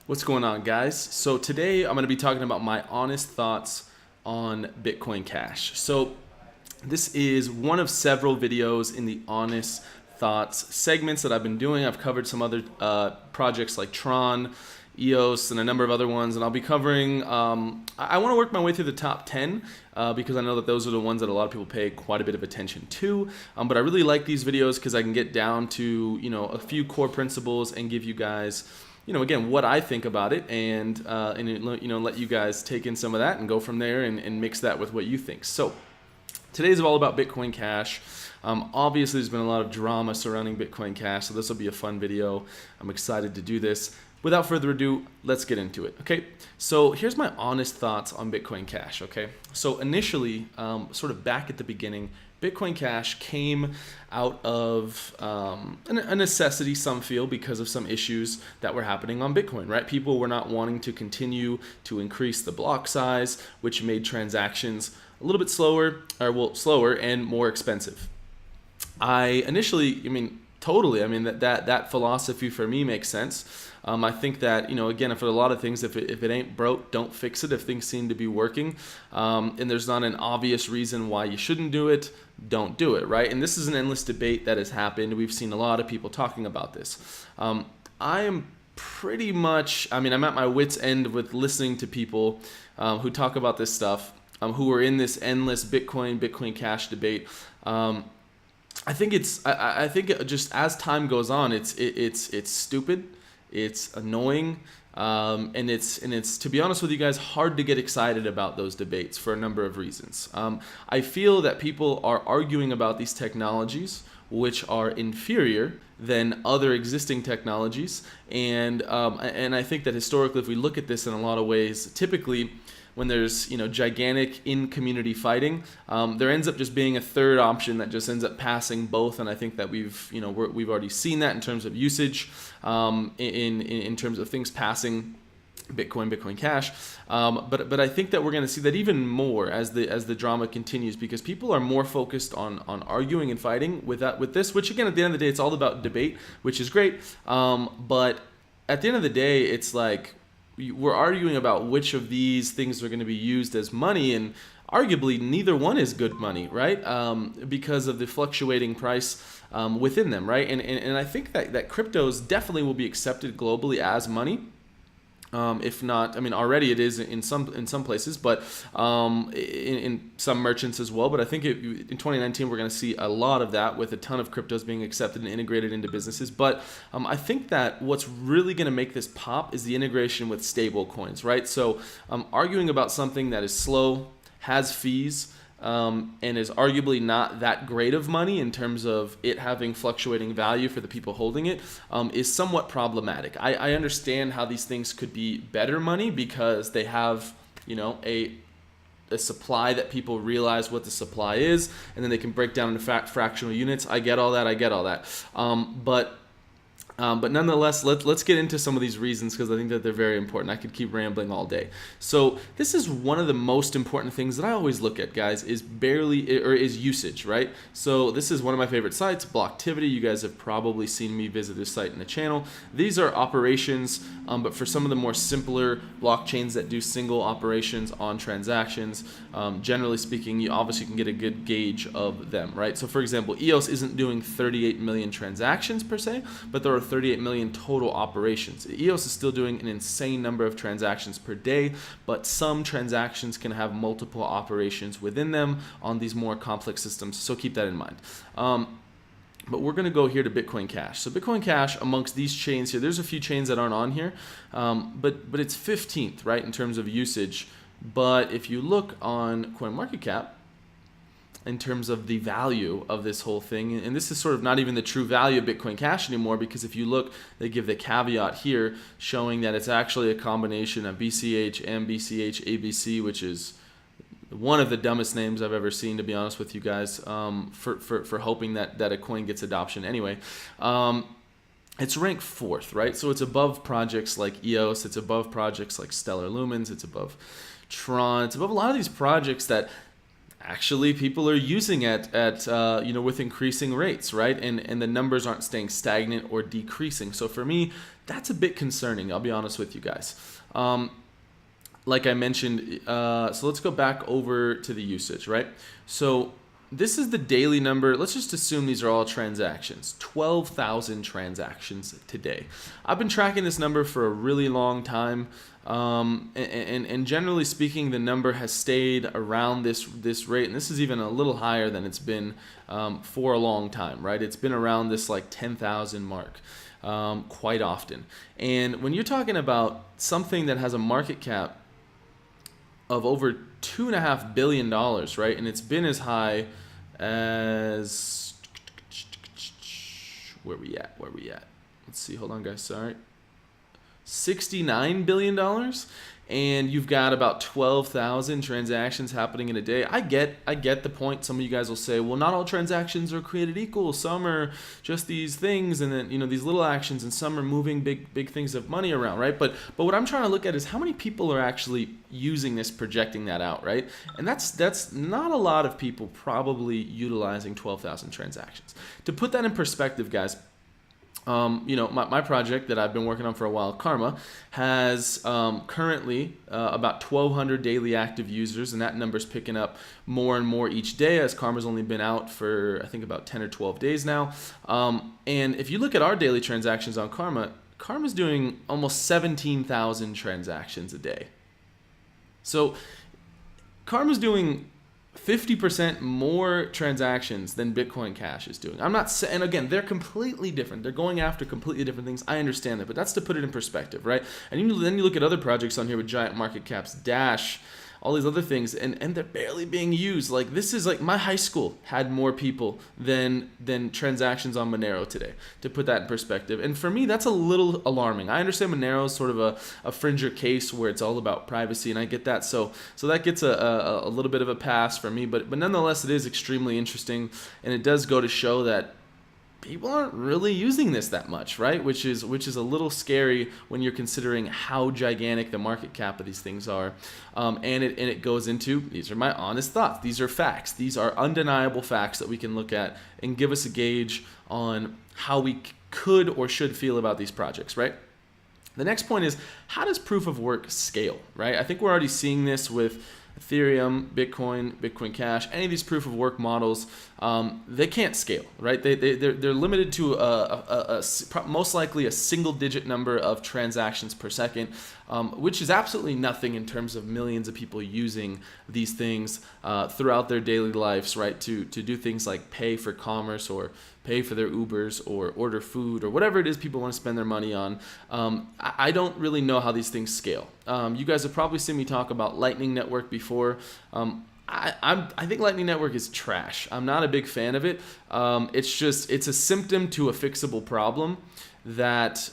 What's going on, guys? So today I'm going to be talking about my honest thoughts on Bitcoin Cash. So this is one of several videos in the honest thoughts segments that I've been doing. I've covered some other projects like Tron, EOS, and a number of other ones, and I'll be covering, I want to work my way through the top 10 because I know that those are the ones that a lot of people pay quite a bit of attention to, but I really like these videos because I can get down to, a few core principles and give you guys, again, what I think about it, and let you guys take in some of that and go from there and mix that with what you think. So today's all about Bitcoin Cash. Obviously, there's been a lot of drama surrounding Bitcoin Cash, so this will be a fun video. I'm excited to do this. Without further ado, let's get into it, okay? So here's my honest thoughts on Bitcoin Cash, okay? So initially, sort of back at the beginning, Bitcoin Cash came out of a necessity, some feel, because of some issues that were happening on Bitcoin, right? People were not wanting to continue to increase the block size, which made transactions a little bit slower and more expensive. That philosophy for me makes sense. I think that, again, for a lot of things, if it ain't broke, don't fix it. If things seem to be working, and there's not an obvious reason why you shouldn't do it, don't do it, right? And this is an endless debate that has happened. We've seen a lot of people talking about this. I am pretty much, I'm at my wit's end with listening to people who talk about this stuff, who are in this endless Bitcoin Cash debate. I think just as time goes on, it's stupid, it's annoying, and it's to be honest with you guys, hard to get excited about those debates for a number of reasons. I feel that people are arguing about these technologies which are inferior than other existing technologies, and I think that historically, if we look at this in a lot of ways, typically when there's gigantic in-community fighting, there ends up just being a third option that just ends up passing both, and I think that we've already seen that in terms of usage, in terms of things passing Bitcoin Cash, but I think that we're going to see that even more as the drama continues, because people are more focused on arguing and fighting with this, which again, at the end of the day, it's all about debate, which is great, but at the end of the day, it's like we're arguing about which of these things are going to be used as money, and arguably neither one is good money, right? Because of the fluctuating price within them, right? And I think that cryptos definitely will be accepted globally as money. If not, already it is in some places, but in some merchants as well. But I think in 2019 we're going to see a lot of that, with a ton of cryptos being accepted and integrated into businesses. But I think that what's really going to make this pop is the integration with stable coins, right? So arguing about something that is slow, has fees, and is arguably not that great of money in terms of it having fluctuating value for the people holding it, is somewhat problematic. I understand how these things could be better money because they have, a supply that people realize what the supply is, and then they can break down into fractional units. I get all that. But nonetheless, let's get into some of these reasons, because I think that they're very important. I could keep rambling all day. So this is one of the most important things that I always look at, guys, is usage, right? So this is one of my favorite sites, Blocktivity. You guys have probably seen me visit this site in the channel. These are operations, but for some of the more simpler blockchains that do single operations on transactions, generally speaking, you obviously can get a good gauge of them, right? So for example, EOS isn't doing 38 million transactions per se, but there are 38 million total operations. EOS is still doing an insane number of transactions per day, but some transactions can have multiple operations within them on these more complex systems, so keep that in mind. But we're going to go here to Bitcoin Cash. So Bitcoin Cash, amongst these chains here, there's a few chains that aren't on here, but it's 15th, right, in terms of usage. But if you look on CoinMarketCap, in terms of the value of this whole thing, and this is sort of not even the true value of Bitcoin Cash anymore, because if you look, they give the caveat here showing that it's actually a combination of BCH, MBCH, ABC, which is one of the dumbest names I've ever seen, to be honest with you guys, for hoping that a coin gets adoption anyway. It's ranked 4th, right? So it's above projects like EOS, it's above projects like Stellar Lumens, it's above Tron, it's above a lot of these projects that actually people are using at with increasing rates, right? And the numbers aren't staying stagnant or decreasing. So for me, That's a bit concerning, I'll be honest with you guys. Like I mentioned, so let's go back over to the usage, right? So this is the daily number. Let's just assume these are all transactions. 12,000 transactions today. I've been tracking this number for a really long time. And generally speaking, the number has stayed around this rate, and this is even a little higher than it's been for a long time, right? It's been around this like 10,000 mark quite often. And when you're talking about something that has a market cap of over $2.5 billion, right? And it's been as high as, where we at? Let's see, hold on guys, sorry. $69 billion, and you've got about 12,000 transactions happening in a day. I get the point. Some of you guys will say, well, not all transactions are created equal. Some are just these things, and then these little actions, and some are moving big things of money around, right? But what I'm trying to look at is how many people are actually using this, projecting that out, right? And that's not a lot of people probably utilizing 12,000 transactions. To put that in perspective, guys, my project that I've been working on for a while, Karma, has currently about 1,200 daily active users, and that number's picking up more and more each day, as Karma's only been out for, I think, about 10 or 12 days now. And if you look at our daily transactions on Karma's doing almost 17,000 transactions a day. So Karma's doing 50% more transactions than Bitcoin Cash is doing. I'm not saying, and again, they're completely different. They're going after completely different things. I understand that, but that's to put it in perspective, right? And then you look at other projects on here with giant market caps, Dash, all these other things, and they're barely being used. Like, this is like my high school had more people than transactions on Monero today, to put that in perspective. And for me, that's a little alarming. I understand Monero is sort of a fringer case where it's all about privacy, and I get that. So that gets a little bit of a pass for me, but nonetheless, it is extremely interesting, and it does go to show that people aren't really using this that much, right? Which is a little scary when you're considering how gigantic the market cap of these things are. And it goes into, these are my honest thoughts. These are facts. These are undeniable facts that we can look at and give us a gauge on how we could or should feel about these projects, right? The next point is, how does proof of work scale, right? I think we're already seeing this with Ethereum, Bitcoin Cash, any of these proof of work models, they can't scale, right? They're limited to most likely a single digit number of transactions per second, which is absolutely nothing in terms of millions of people using these things throughout their daily lives, right? To do things like pay for commerce, or pay for their Ubers, or order food, or whatever it is people want to spend their money on. I don't really know how these things scale. You guys have probably seen me talk about Lightning Network before. I think Lightning Network is trash. I'm not a big fan of it. It's a symptom to a fixable problem that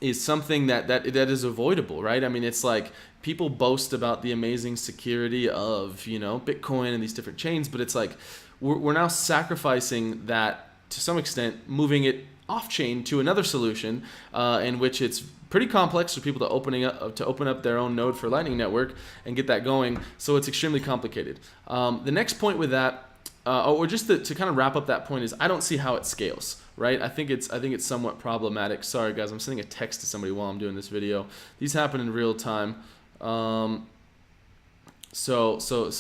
is something that is avoidable, right? I mean, it's like people boast about the amazing security of Bitcoin and these different chains, but it's like we're now sacrificing that to some extent, moving it off chain to another solution, in which it's pretty complex for people to open up their own node for Lightning Network and get that going. So it's extremely complicated. The next point with that, or just to kind of wrap up that point, is I don't see how it scales, right? I think it's somewhat problematic. Sorry guys, I'm sending a text to somebody while I'm doing this video. These happen in real time. So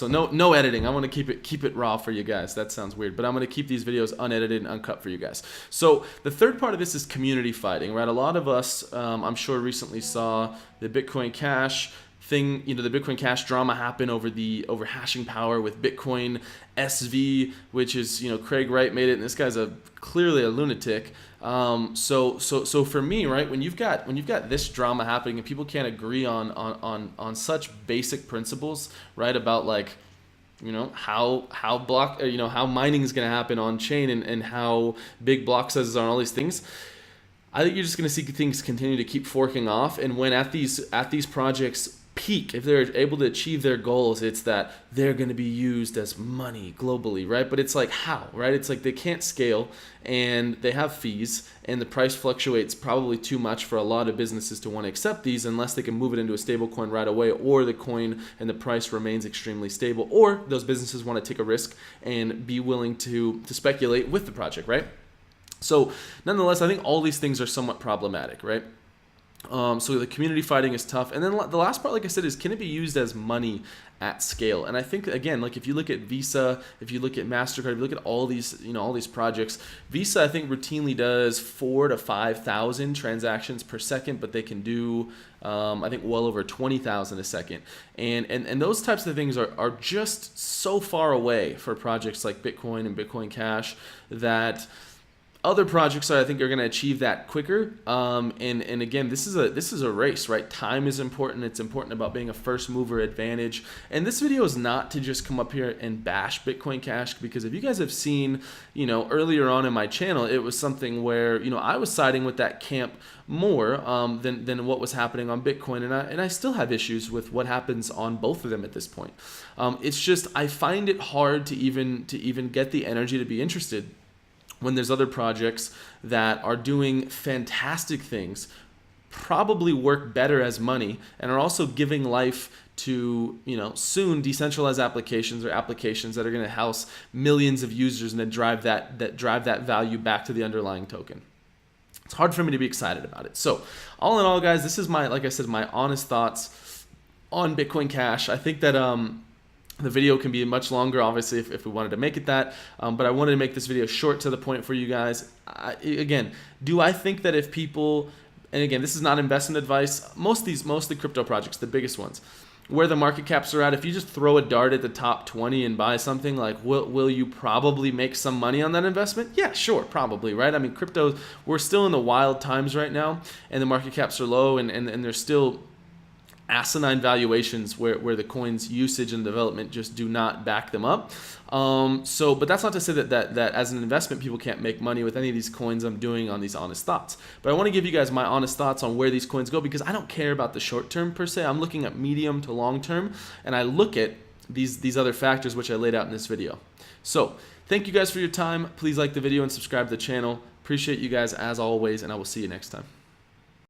no editing. I want to keep it raw for you guys. That sounds weird, but I'm going to keep these videos unedited and uncut for you guys. So the third part of this is community fighting, right? A lot of us, I'm sure, recently saw the Bitcoin Cash thing, the Bitcoin Cash drama happen over hashing power with Bitcoin SV, which is, Craig Wright made it, and this guy's clearly a lunatic. So for me, right, when you've got this drama happening and people can't agree on such basic principles, right, about like, how mining is going to happen on chain, and how big block sizes are, and all these things, I think you're just going to see things continue to keep forking off. And when at these projects peak, if they're able to achieve their goals, it's that they're going to be used as money globally, right? But it's like, how, right? It's like they can't scale, and they have fees, and the price fluctuates probably too much for a lot of businesses to want to accept these unless they can move it into a stable coin right away, or the coin and the price remains extremely stable, or those businesses want to take a risk and be willing to speculate with the project, right? So nonetheless, I think all these things are somewhat problematic, right? So the community fighting is tough. And then the last part, like I said, is can it be used as money at scale? And I think, again, like if you look at Visa, if you look at MasterCard, if you look at all these, all these projects, Visa, I think routinely does 4,000 to 5,000 transactions per second, but they can do, I think, well over 20,000 a second. And those types of things are just so far away for projects like Bitcoin and Bitcoin Cash that other projects I think are going to achieve that quicker. And again, this is a race, right? Time is important. It's important about being a first mover advantage. And this video is not to just come up here and bash Bitcoin Cash, because if you guys have seen, earlier on in my channel, it was something where, I was siding with that camp more than what was happening on Bitcoin. And I still have issues with what happens on both of them at this point. It's just, I find it hard to even get the energy to be interested when there's other projects that are doing fantastic things, probably work better as money, and are also giving life to, soon decentralized applications, or applications that are going to house millions of users and then drive that value back to the underlying token. It's hard for me to be excited about it. So all in all, guys, this is like I said, my honest thoughts on Bitcoin Cash. I think that the video can be much longer, obviously, if we wanted to make it that. But I wanted to make this video short, to the point for you guys. Again, do I think that if people, and again, this is not investment advice, most of the crypto projects, the biggest ones, where the market caps are at, if you just throw a dart at the top 20 and buy something, like, will you probably make some money on that investment? Yeah, sure, probably, right? I mean, crypto, we're still in the wild times right now, and the market caps are low, and there's still asinine valuations where the coin's usage and development just do not back them up. But that's not to say that as an investment, people can't make money with any of these coins I'm doing on these honest thoughts. But I want to give you guys my honest thoughts on where these coins go, because I don't care about the short term per se. I'm looking at medium to long term, and I look at these other factors which I laid out in this video. So thank you guys for your time. Please like the video and subscribe to the channel. Appreciate you guys as always, and I will see you next time.